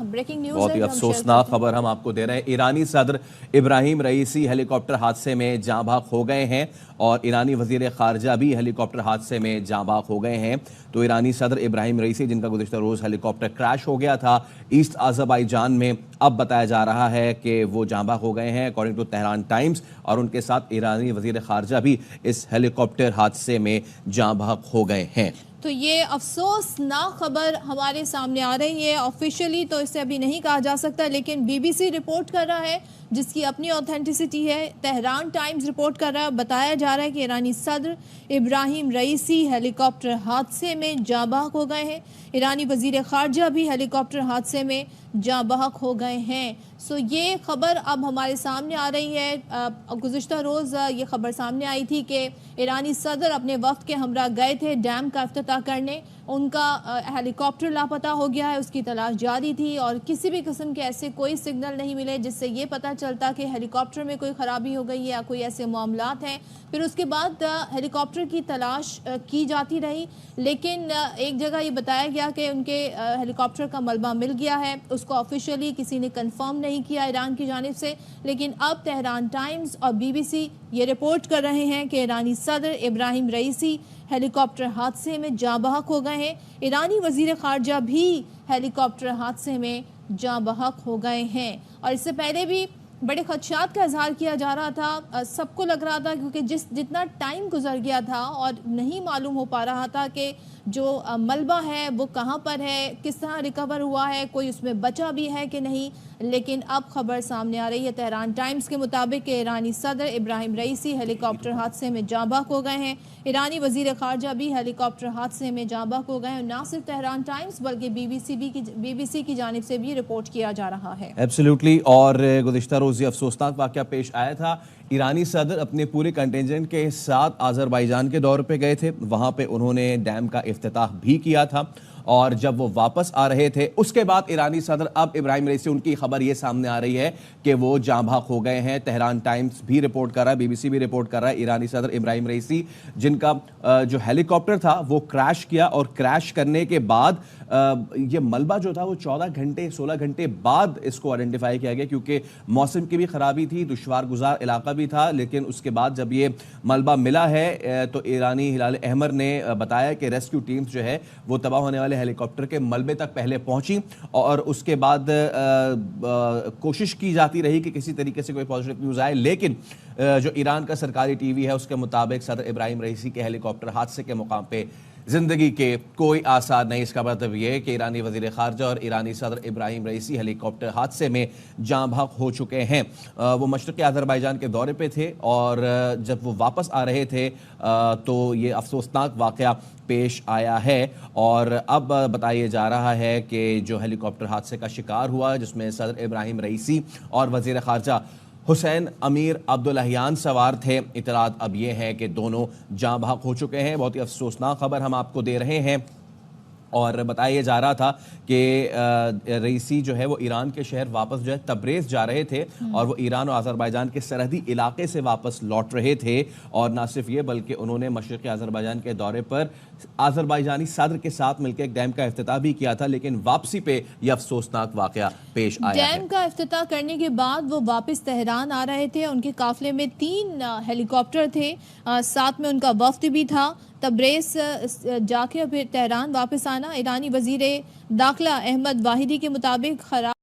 Breaking news बहुत ही अफसोसनाक खबर हम आपको दे रहे हैं। ईरानी सदर इब्राहिम रईसी हेलीकॉप्टर हादसे में जाँ बहक हो गए हैं और ईरानी वजीर खारजा भी हेलीकॉप्टर हादसे में जाँ बहक हो गए हैं। तो ईरानी सदर इब्राहिम रईसी, जिनका गुज़िश्ता रोज़ हेलीकॉप्टर क्रैश हो गया था ईस्ट अज़रबाईजान में, अब बताया जा रहा है कि वो जाँ बहक हो गए हैं अकॉर्डिंग टू तेहरान टाइम्स, और उनके साथ ईरानी वजीर खारजा भी इस हेलीकॉप्टर हादसे में जाँ बहक हो गए हैं। तो ये अफसोसनाक खबर हमारे सामने आ रही है। ऑफिशियली तो इसे अभी नहीं कहा जा सकता, लेकिन बीबीसी रिपोर्ट कर रहा है जिसकी अपनी ऑथेंटिसिटी है। तेहरान टाइम्स रिपोर्ट कर रहा है, बताया जा रहा है कि ईरानी सदर इब्राहिम रईसी हेलीकॉप्टर हादसे में जाँ बहक हो गए हैं। ईरानी वजीर खारजा भी हेलीकॉप्टर हादसे में जाँ बहक हो गए हैं। सो ये खबर अब हमारे सामने आ रही है। गुज़िश्ता रोज़ ये खबर सामने आई थी कि ईरानी सदर अपने वक्त के हमरा गए थे डैम का इफ्तिताह करने, उनका हेलीकॉप्टर लापता हो गया है, उसकी तलाश जारी थी और किसी भी किस्म के ऐसे कोई सिग्नल नहीं मिले जिससे ये पता चलता कि हेलीकॉप्टर में कोई ख़राबी हो गई है या कोई ऐसे मामलात हैं। फिर उसके बाद हेलीकॉप्टर की तलाश की जाती रही, लेकिन एक जगह ये बताया गया कि उनके हेलीकॉप्टर का मलबा मिल गया है। उसको ऑफिशियली किसी ने कंफर्म नहीं किया ईरान की जानिब से, लेकिन अब तेहरान टाइम्स और बीबीसी ये रिपोर्ट कर रहे हैं कि ईरानी सदर इब्राहिम रईसी हेलीकॉप्टर हादसे में जाँ बहक हो गए हैं। ईरानी वजीर खारजा भी हेलीकॉप्टर हादसे में जाँ बहक हो गए हैं। और इससे पहले भी बड़े खदशात का इजहार किया जा रहा था, सबको लग रहा था क्योंकि जितना टाइम गुजर गया था और नहीं मालूम हो पा रहा था कि जो मलबा है वो कहाँ पर है, किस तरह रिकवर हुआ है, कोई उसमें बचा भी है कि नहीं। लेकिन अब खबर सामने आ रही है तेहरान टाइम्स के मुताबिक कि ईरानी सदर इब्राहिम रईसी हेलीकॉप्टर हादसे में जाँ बहक हो गए हैं। ईरानी वजीर खारजा भी हेलीकॉप्टर हादसे में जाँ बहक हो गए हैं। ना सिर्फ तेहरान टाइम्स बल्कि बीबीसी की जानिब से भी रिपोर्ट किया जा रहा है। एब्सोल्युटली। और गुज़िश्ता रोज़ अफसोसनाक वाक़या पेश आया था। ईरानी सदर अपने पूरे कंटिंजेंट के साथ आज़रबाईजान के दौरे पे गए थे, वहाँ पे उन्होंने डैम का इफ्तिताह भी किया था, और जब वो वापस आ रहे थे उसके बाद ईरानी सदर अब इब्राहिम रईसी, उनकी खबर ये सामने आ रही है कि वो जाँ बहक हो गए हैं। तेहरान टाइम्स भी रिपोर्ट कर रहा है, बीबीसी भी रिपोर्ट कर रहा है। ईरानी सदर इब्राहिम रईसी, जिनका जो हेलीकॉप्टर था वो क्रैश किया, और क्रैश करने के बाद ये मलबा जो था वो 16 घंटे बाद इसको आइडेंटिफाई किया गया, क्योंकि मौसम की भी ख़राबी थी, दुश्वार गुजार इलाका भी था। लेकिन उसके बाद जब ये मलबा मिला है तो ईरानी हिलाल अहमर ने बताया कि रेस्क्यू टीम्स जो है वो तबाह होने वाले हेलीकॉप्टर के मलबे तक पहले पहुंची, और उसके बाद कोशिश की जाती रही कि किसी तरीके से कोई पॉजिटिव न्यूज़ आए। लेकिन जो ईरान का सरकारी टीवी है उसके मुताबिक सदर इब्राहिम रईसी के हेलीकॉप्टर हादसे के मुकाम पे जिंदगी के कोई आसार नहीं। इसका मतलब ये है कि ईरानी वजीर खारजा और ईरानी सदर इब्राहिम रईसी हेलीकॉप्टर हादसे में जाँ बहक हो चुके हैं। वो मशरक़ी आज़रबाईजान के दौरे पे थे, और जब वो वापस आ रहे थे तो ये अफसोसनाक वाक़या पेश आया है। और अब बताया जा रहा है कि जो हेलीकॉप्टर हादसे का शिकार हुआ, जिसमें सदर इब्राहिम रईसी और वजीर खारजा हुसैन अमीर अब्दुल्लाहियान सवार थे, इतलात अब ये है कि दोनों जाँ बहक हो चुके हैं। बहुत ही अफसोसनाक खबर हम आपको दे रहे हैं। और बताया जा रहा था कि रईसी जो है वो ईरान के शहर वापस जो है तब्रेज़ जा रहे थे, और वो ईरान और आज़रबाईजान के सरहदी इलाके से वापस लौट रहे थे। और ना सिर्फ ये बल्कि उन्होंने मशरक़ी आज़रबाईजान के दौरे पर आज़रबाईजानी सदर के साथ मिलकर एक डैम का इफ्तिताह भी किया था, लेकिन वापसी पे यह अफसोसनाक वाक़या पेश आया है। डैम का इफ्तिताह करने के बाद वो वापस तेहरान आ रहे थे। उनके काफिले में 3 हेलीकॉप्टर थे, साथ में उनका वफ्द भी था। तब्रेज़ जाके फिर तेहरान वापस आना। ईरानी वज़ीर दाखिला अहमद वाहिदी के मुताबिक खराब